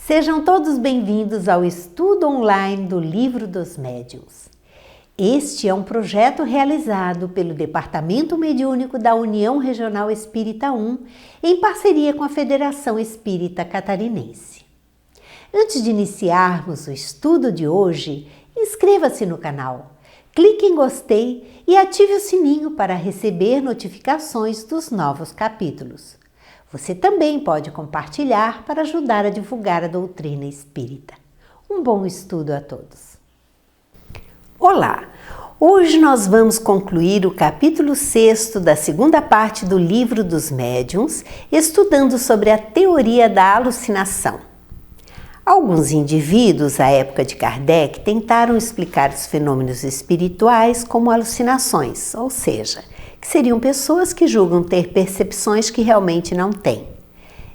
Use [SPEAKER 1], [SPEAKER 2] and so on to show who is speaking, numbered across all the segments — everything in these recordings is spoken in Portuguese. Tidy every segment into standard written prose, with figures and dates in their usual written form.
[SPEAKER 1] Sejam todos bem-vindos ao estudo online do Livro dos Médiuns. Este é um projeto realizado pelo Departamento Mediúnico da União Regional Espírita 1, em parceria com a Federação Espírita Catarinense. Antes de iniciarmos o estudo de hoje, inscreva-se no canal, clique em gostei e ative o sininho para receber notificações dos novos capítulos. Você também pode compartilhar para ajudar a divulgar a doutrina espírita. Um bom estudo a todos. Olá! Hoje nós vamos concluir o capítulo 6 da segunda parte do Livro dos Médiuns, estudando sobre a teoria da alucinação. Alguns indivíduos, à época de Kardec, tentaram explicar os fenômenos espirituais como alucinações, ou seja, que seriam pessoas que julgam ter percepções que realmente não têm.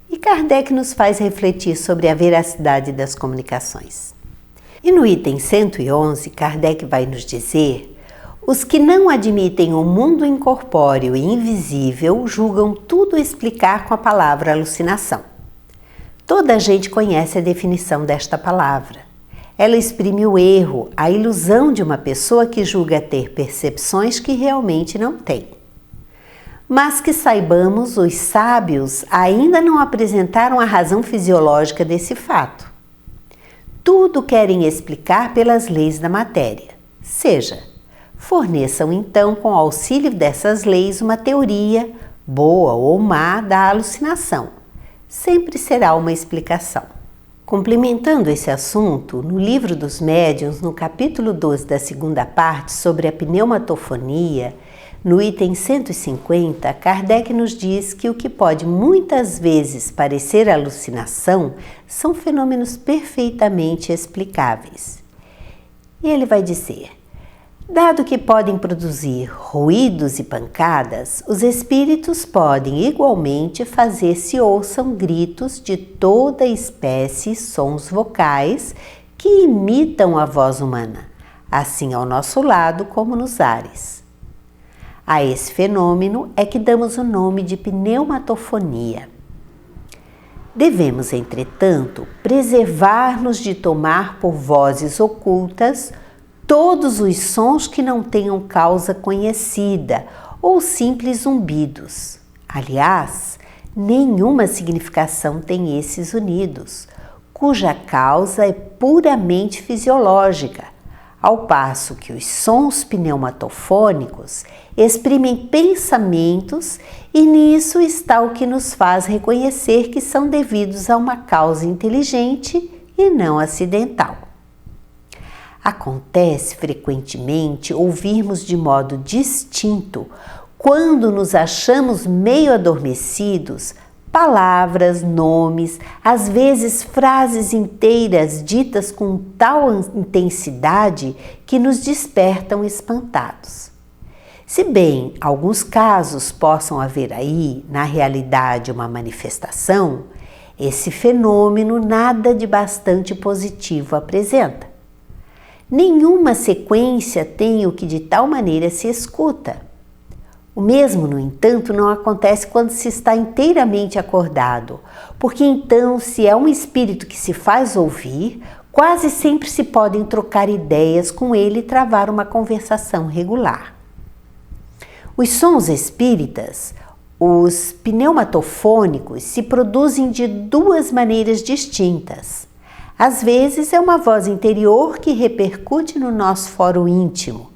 [SPEAKER 1] E Kardec nos faz refletir sobre a veracidade das comunicações. E no item 111, Kardec vai nos dizer: os que não admitem o mundo incorpóreo e invisível julgam tudo explicar com a palavra alucinação. Toda a gente conhece a definição desta palavra. Ela exprime o erro, a ilusão de uma pessoa que julga ter percepções que realmente não tem. Mas que saibamos, os sábios ainda não apresentaram a razão fisiológica desse fato. Tudo querem explicar pelas leis da matéria. Seja, forneçam então com auxílio dessas leis uma teoria, boa ou má, da alucinação. Sempre será uma explicação. Complementando esse assunto, no Livro dos Médiuns, no capítulo 12 da segunda parte, sobre a pneumatofonia, no item 150, Kardec nos diz que o que pode muitas vezes parecer alucinação são fenômenos perfeitamente explicáveis. E ele vai dizer: dado que podem produzir ruídos e pancadas, os espíritos podem igualmente fazer-se ouçam gritos de toda espécie e sons vocais que imitam a voz humana, assim ao nosso lado como nos ares. A esse fenômeno é que damos o nome de pneumatofonia. Devemos, entretanto, preservar-nos de tomar por vozes ocultas todos os sons que não tenham causa conhecida ou simples zumbidos. Aliás, nenhuma significação tem esses unidos, cuja causa é puramente fisiológica, ao passo que os sons pneumatofônicos exprimem pensamentos e nisso está o que nos faz reconhecer que são devidos a uma causa inteligente e não acidental. Acontece frequentemente ouvirmos de modo distinto, quando nos achamos meio adormecidos, palavras, nomes, às vezes frases inteiras ditas com tal intensidade que nos despertam espantados. Se bem alguns casos possam haver aí, na realidade, uma manifestação, esse fenômeno nada de bastante positivo apresenta. Nenhuma sequência tem o que de tal maneira se escuta. O mesmo, no entanto, não acontece quando se está inteiramente acordado, porque então, se é um espírito que se faz ouvir, quase sempre se podem trocar ideias com ele e travar uma conversação regular. Os sons espíritas, os pneumatofônicos, se produzem de duas maneiras distintas. Às vezes é uma voz interior que repercute no nosso foro íntimo,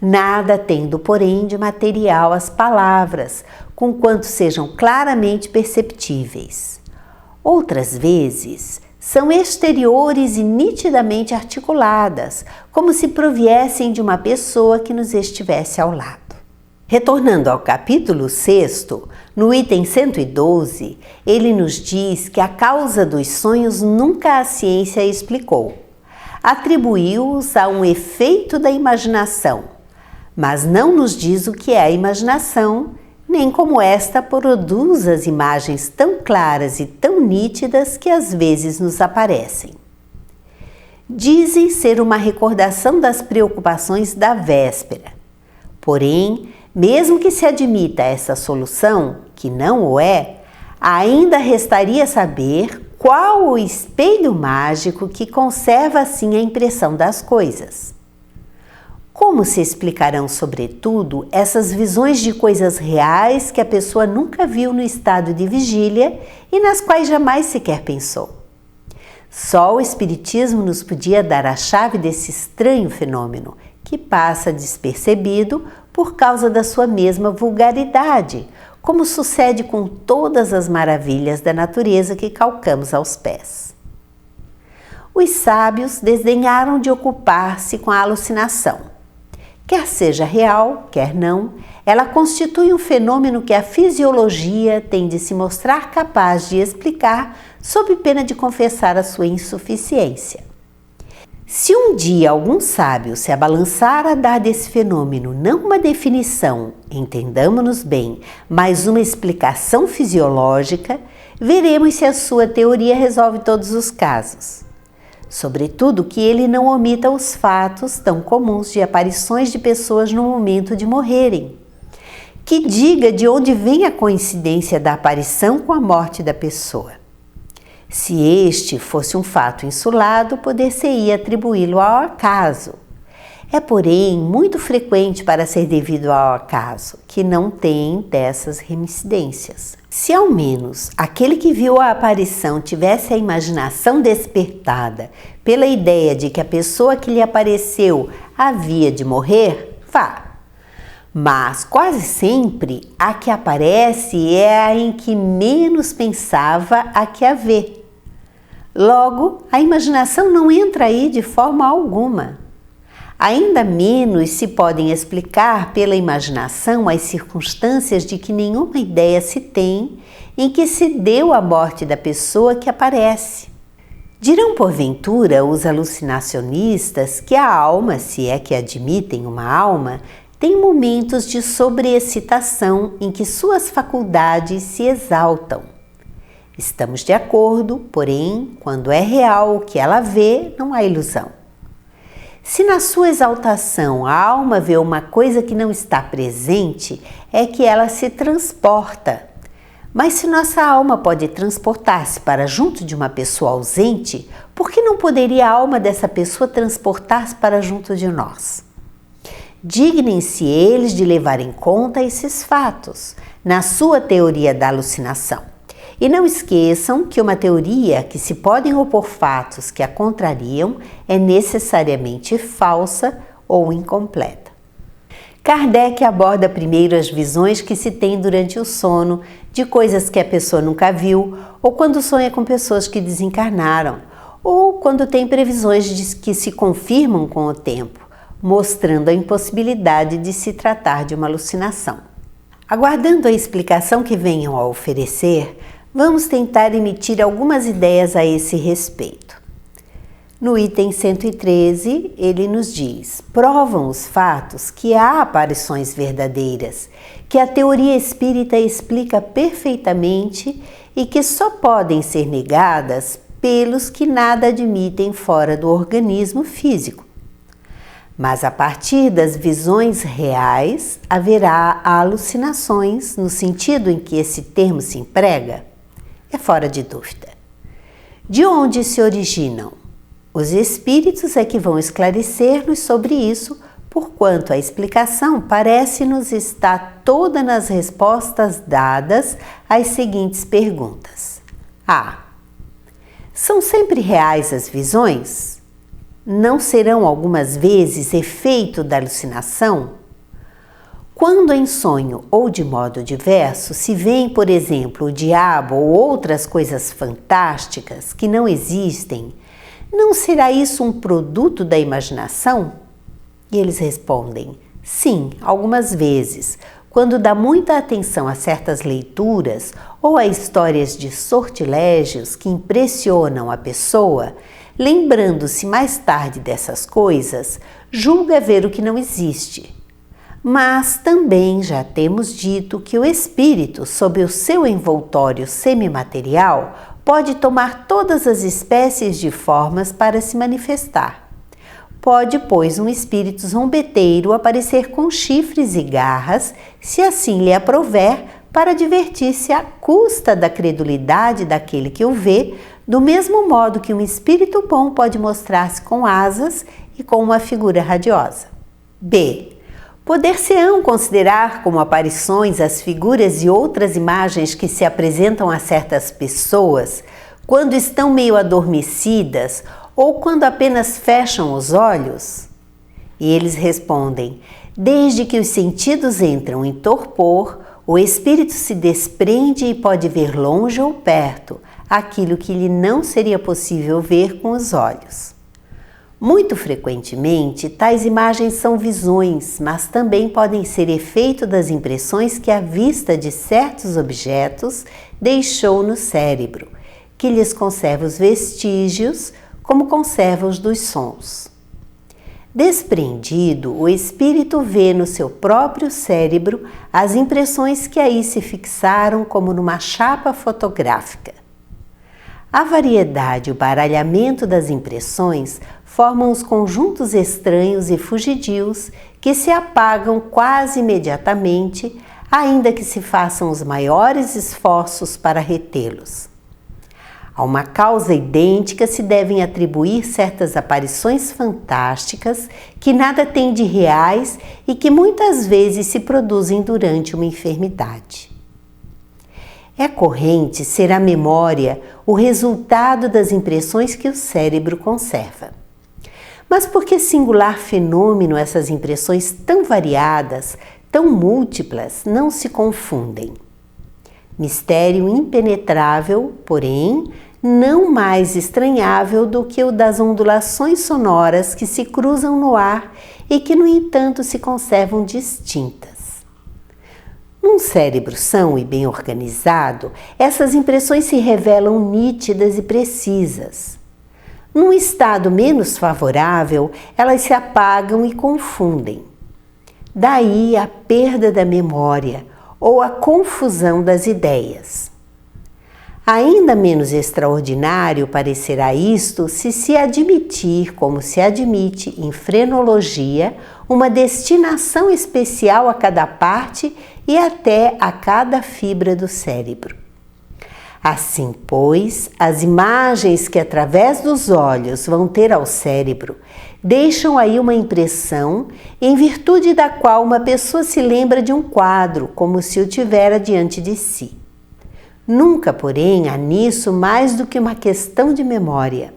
[SPEAKER 1] nada tendo, porém, de material as palavras, conquanto sejam claramente perceptíveis. Outras vezes são exteriores e nitidamente articuladas, como se proviessem de uma pessoa que nos estivesse ao lado. Retornando ao capítulo 6, no item 112, ele nos diz que a causa dos sonhos nunca a ciência explicou. Atribuiu-os a um efeito da imaginação, mas não nos diz o que é a imaginação, nem como esta produz as imagens tão claras e tão nítidas que às vezes nos aparecem. Dizem ser uma recordação das preocupações da véspera. Porém, mesmo que se admita essa solução, que não o é, ainda restaria saber Qual o espelho mágico que conserva assim a impressão das coisas? Como se explicarão, sobretudo, essas visões de coisas reais que a pessoa nunca viu no estado de vigília e nas quais jamais sequer pensou? Só o Espiritismo nos podia dar a chave desse estranho fenômeno, que passa despercebido por causa da sua mesma vulgaridade, como sucede com todas as maravilhas da natureza que calcamos aos pés. Os sábios desdenharam de ocupar-se com a alucinação. Quer seja real, quer não, ela constitui um fenômeno que a fisiologia tem de se mostrar capaz de explicar sob pena de confessar a sua insuficiência. Se um dia algum sábio se abalançar a dar desse fenômeno não uma definição, entendamos-nos bem, mas uma explicação fisiológica, veremos se a sua teoria resolve todos os casos. Sobretudo que ele não omita os fatos tão comuns de aparições de pessoas no momento de morrerem. Que diga de onde vem a coincidência da aparição com a morte da pessoa. Se este fosse um fato insulado, poder-se-ia atribuí-lo ao acaso. É, porém, muito frequente para ser devido ao acaso, que não tem dessas reincidências. Se ao menos aquele que viu a aparição tivesse a imaginação despertada pela ideia de que a pessoa que lhe apareceu havia de morrer, vá. Mas quase sempre a que aparece é a em que menos pensava a que a vê. Logo, a imaginação não entra aí de forma alguma. Ainda menos se podem explicar pela imaginação as circunstâncias de que nenhuma ideia se tem em que se deu a morte da pessoa que aparece. Dirão porventura os alucinacionistas que a alma, se é que admitem uma alma, tem momentos de sobreexcitação em que suas faculdades se exaltam. Estamos de acordo, porém, quando é real o que ela vê, não há ilusão. Se na sua exaltação a alma vê uma coisa que não está presente, é que ela se transporta. Mas se nossa alma pode transportar-se para junto de uma pessoa ausente, por que não poderia a alma dessa pessoa transportar-se para junto de nós? Dignem-se eles de levar em conta esses fatos, na sua teoria da alucinação. E não esqueçam que uma teoria que se podem opor fatos que a contrariam é necessariamente falsa ou incompleta. Kardec aborda primeiro as visões que se tem durante o sono de coisas que a pessoa nunca viu, ou quando sonha com pessoas que desencarnaram, ou quando tem previsões que se confirmam com o tempo, mostrando a impossibilidade de se tratar de uma alucinação. Aguardando a explicação que venham a oferecer, vamos tentar emitir algumas ideias a esse respeito. No item 113, ele nos diz: provam os fatos que há aparições verdadeiras, que a teoria espírita explica perfeitamente e que só podem ser negadas pelos que nada admitem fora do organismo físico. Mas a partir das visões reais, haverá alucinações no sentido em que esse termo se emprega? É fora de dúvida. De onde se originam? Os espíritos é que vão esclarecer-nos sobre isso, porquanto a explicação parece-nos estar toda nas respostas dadas às seguintes perguntas. A. São sempre reais as visões? Não serão algumas vezes efeito da alucinação? Quando em sonho ou de modo diverso se vêem, por exemplo, o diabo ou outras coisas fantásticas que não existem, não será isso um produto da imaginação? E eles respondem: sim, algumas vezes, quando dá muita atenção a certas leituras ou a histórias de sortilégios que impressionam a pessoa, lembrando-se mais tarde dessas coisas, julga ver o que não existe. Mas também já temos dito que o espírito, sob o seu envoltório semimaterial, pode tomar todas as espécies de formas para se manifestar. Pode, pois, um espírito zombeteiro aparecer com chifres e garras, se assim lhe aprouver, para divertir-se à custa da credulidade daquele que o vê, do mesmo modo que um espírito bom pode mostrar-se com asas e com uma figura radiosa. B. Poder-se-ão considerar como aparições as figuras e outras imagens que se apresentam a certas pessoas quando estão meio adormecidas ou quando apenas fecham os olhos? E eles respondem: desde que os sentidos entram em torpor, o espírito se desprende e pode ver longe ou perto aquilo que lhe não seria possível ver com os olhos. Muito frequentemente, tais imagens são visões, mas também podem ser efeito das impressões que a vista de certos objetos deixou no cérebro, que lhes conserva os vestígios, como conserva os dos sons. Desprendido, o espírito vê no seu próprio cérebro as impressões que aí se fixaram como numa chapa fotográfica. A variedade e o baralhamento das impressões formam os conjuntos estranhos e fugidios que se apagam quase imediatamente, ainda que se façam os maiores esforços para retê-los. A uma causa idêntica se devem atribuir certas aparições fantásticas que nada têm de reais e que muitas vezes se produzem durante uma enfermidade. É corrente ser a memória o resultado das impressões que o cérebro conserva. Mas por que singular fenômeno essas impressões tão variadas, tão múltiplas, não se confundem? Mistério impenetrável, porém, não mais estranhável do que o das ondulações sonoras que se cruzam no ar e que, no entanto, se conservam distintas. Num cérebro são e bem organizado, essas impressões se revelam nítidas e precisas. Num estado menos favorável, elas se apagam e confundem. Daí a perda da memória ou a confusão das ideias. Ainda menos extraordinário parecerá isto se admitir, como se admite em frenologia, uma destinação especial a cada parte e até a cada fibra do cérebro. Assim, pois, as imagens que através dos olhos vão ter ao cérebro deixam aí uma impressão em virtude da qual uma pessoa se lembra de um quadro como se o tivera diante de si. Nunca, porém, há nisso mais do que uma questão de memória.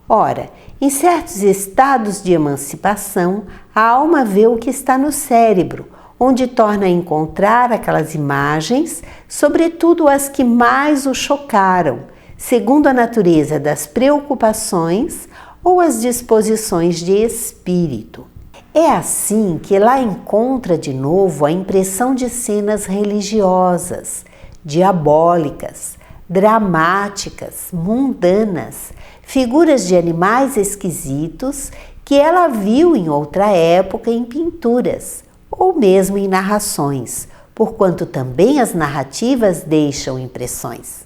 [SPEAKER 1] Ora, em certos estados de emancipação, a alma vê o que está no cérebro, onde torna a encontrar aquelas imagens, sobretudo as que mais o chocaram, segundo a natureza das preocupações ou as disposições de espírito. É assim que lá encontra de novo a impressão de cenas religiosas, diabólicas, dramáticas, mundanas, figuras de animais esquisitos que ela viu em outra época em pinturas, ou mesmo em narrações, porquanto também as narrativas deixam impressões.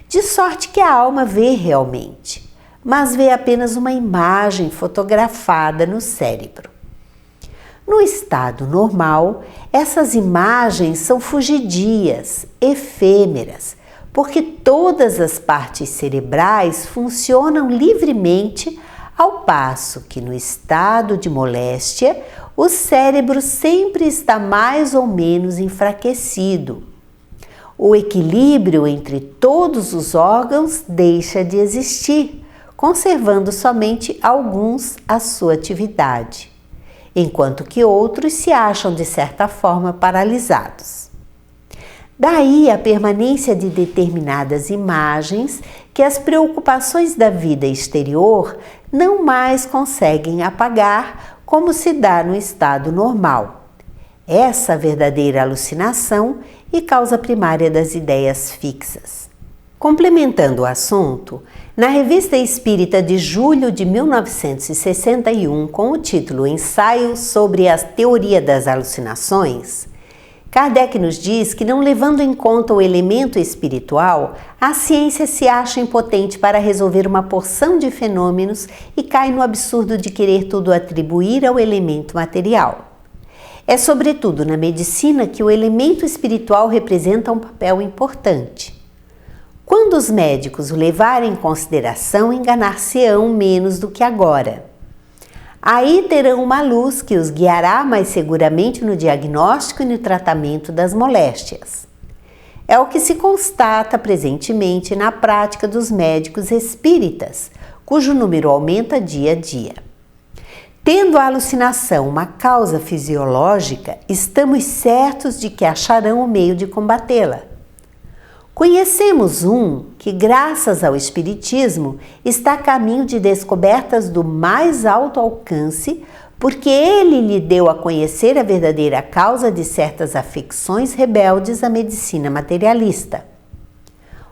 [SPEAKER 1] De sorte que a alma vê realmente, mas vê apenas uma imagem fotografada no cérebro. No estado normal, essas imagens são fugidias, efêmeras, porque todas as partes cerebrais funcionam livremente, ao passo que no estado de moléstia, o cérebro sempre está mais ou menos enfraquecido. O equilíbrio entre todos os órgãos deixa de existir, conservando somente alguns a sua atividade, enquanto que outros se acham de certa forma paralisados. Daí a permanência de determinadas imagens que as preocupações da vida exterior não mais conseguem apagar, como se dá no estado normal. Essa verdadeira alucinação e causa primária das ideias fixas. Complementando o assunto, na Revista Espírita de julho de 1961, com o título Ensaio sobre a Teoria das Alucinações, Kardec nos diz que, não levando em conta o elemento espiritual, a ciência se acha impotente para resolver uma porção de fenômenos e cai no absurdo de querer tudo atribuir ao elemento material. É sobretudo na medicina que o elemento espiritual representa um papel importante. Quando os médicos o levarem em consideração, enganar-se-ão menos do que agora. Aí terão uma luz que os guiará mais seguramente no diagnóstico e no tratamento das moléstias. É o que se constata presentemente na prática dos médicos espíritas, cujo número aumenta dia a dia. Tendo a alucinação uma causa fisiológica, estamos certos de que acharão o meio de combatê-la. Conhecemos um que, graças ao Espiritismo, está a caminho de descobertas do mais alto alcance, porque ele lhe deu a conhecer a verdadeira causa de certas afecções rebeldes à medicina materialista.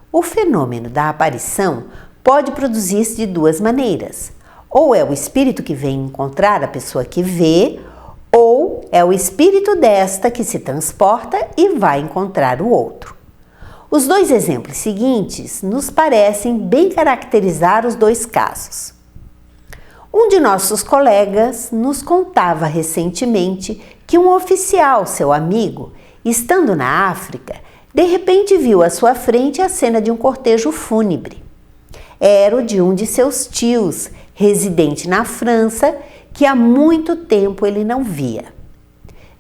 [SPEAKER 1] O fenômeno da aparição pode produzir-se de duas maneiras. Ou é o espírito que vem encontrar a pessoa que vê, ou é o espírito desta que se transporta e vai encontrar o outro. Os dois exemplos seguintes nos parecem bem caracterizar os dois casos. Um de nossos colegas nos contava recentemente que um oficial, seu amigo, estando na África, de repente viu à sua frente a cena de um cortejo fúnebre. Era o de um de seus tios, residente na França, que há muito tempo ele não via.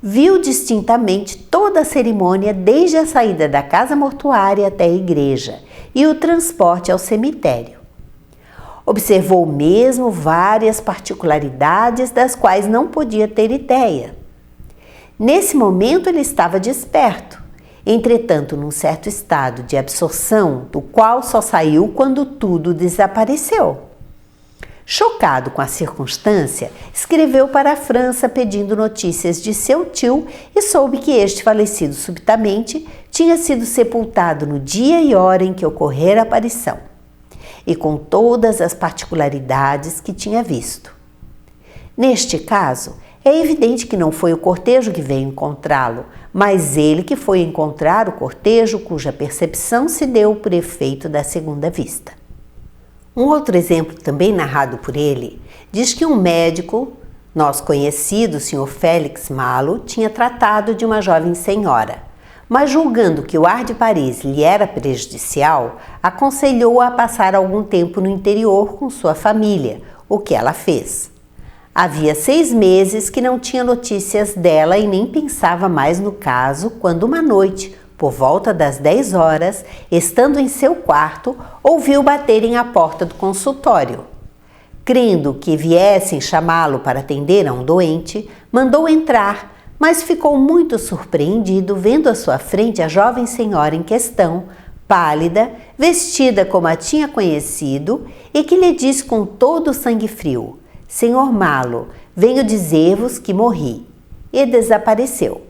[SPEAKER 1] Viu distintamente toda a cerimônia desde a saída da casa mortuária até a igreja e o transporte ao cemitério. Observou mesmo várias particularidades das quais não podia ter ideia. Nesse momento ele estava desperto, entretanto num certo estado de absorção, do qual só saiu quando tudo desapareceu. Chocado com a circunstância, escreveu para a França pedindo notícias de seu tio e soube que este, falecido subitamente, tinha sido sepultado no dia e hora em que ocorrera a aparição, e com todas as particularidades que tinha visto. Neste caso, é evidente que não foi o cortejo que veio encontrá-lo, mas ele que foi encontrar o cortejo cuja percepção se deu por efeito da segunda vista. Um outro exemplo, também narrado por ele, diz que um médico, nosso conhecido, o Sr. Félix Malo, tinha tratado de uma jovem senhora, mas julgando que o ar de Paris lhe era prejudicial, aconselhou-a a passar algum tempo no interior com sua família, o que ela fez. Havia 6 meses que não tinha notícias dela e nem pensava mais no caso, quando uma noite, por volta das 10 horas, estando em seu quarto, ouviu baterem à porta do consultório. Crendo que viessem chamá-lo para atender a um doente, mandou entrar, mas ficou muito surpreendido vendo à sua frente a jovem senhora em questão, pálida, vestida como a tinha conhecido, e que lhe disse com todo o sangue frio: "Senhor Malo, venho dizer-vos que morri", e desapareceu.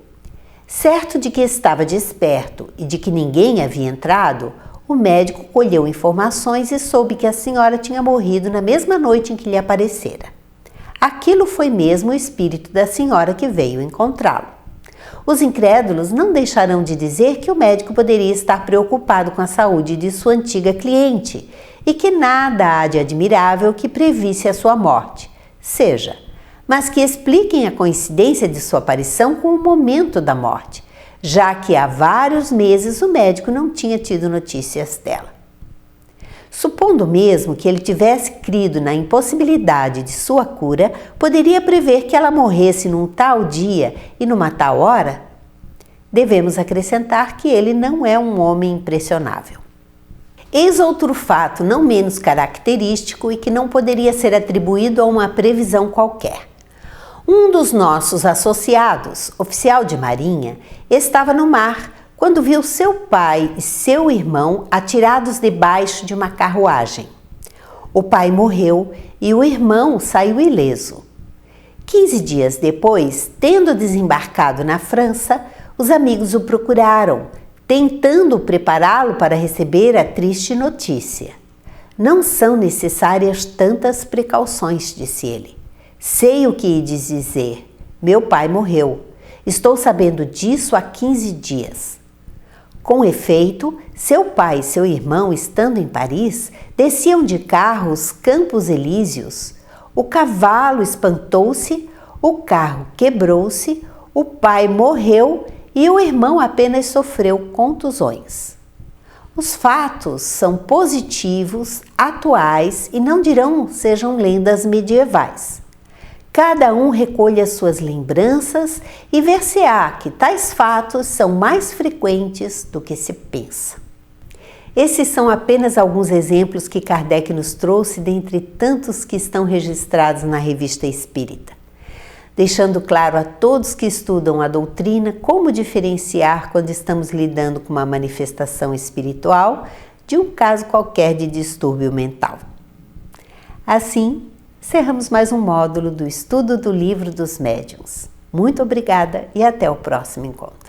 [SPEAKER 1] Certo de que estava desperto e de que ninguém havia entrado, o médico colheu informações e soube que a senhora tinha morrido na mesma noite em que lhe aparecera. Aquilo foi mesmo o espírito da senhora que veio encontrá-lo. Os incrédulos não deixarão de dizer que o médico poderia estar preocupado com a saúde de sua antiga cliente e que nada há de admirável que previsse a sua morte, mas que expliquem a coincidência de sua aparição com o momento da morte, já que há vários meses o médico não tinha tido notícias dela. Supondo mesmo que ele tivesse crido na impossibilidade de sua cura, poderia prever que ela morresse num tal dia e numa tal hora? Devemos acrescentar que ele não é um homem impressionável. Eis outro fato não menos característico e que não poderia ser atribuído a uma previsão qualquer. Um dos nossos associados, oficial de marinha, estava no mar quando viu seu pai e seu irmão atirados debaixo de uma carruagem. O pai morreu e o irmão saiu ileso. 15 dias depois, tendo desembarcado na França, os amigos o procuraram, tentando prepará-lo para receber a triste notícia. "Não são necessárias tantas precauções", disse ele. "Sei o que ides dizer. Meu pai morreu. Estou sabendo disso há 15 dias. Com efeito, seu pai e seu irmão, estando em Paris, desciam de carro os Campos Elíseos. O cavalo espantou-se, o carro quebrou-se, o pai morreu e o irmão apenas sofreu contusões. Os fatos são positivos, atuais e não dirão sejam lendas medievais. Cada um recolhe as suas lembranças e ver-se-á que tais fatos são mais frequentes do que se pensa. Esses são apenas alguns exemplos que Kardec nos trouxe dentre tantos que estão registrados na Revista Espírita, deixando claro a todos que estudam a doutrina como diferenciar quando estamos lidando com uma manifestação espiritual de um caso qualquer de distúrbio mental. Assim, encerramos mais um módulo do estudo do Livro dos Médiuns. Muito obrigada e até o próximo encontro.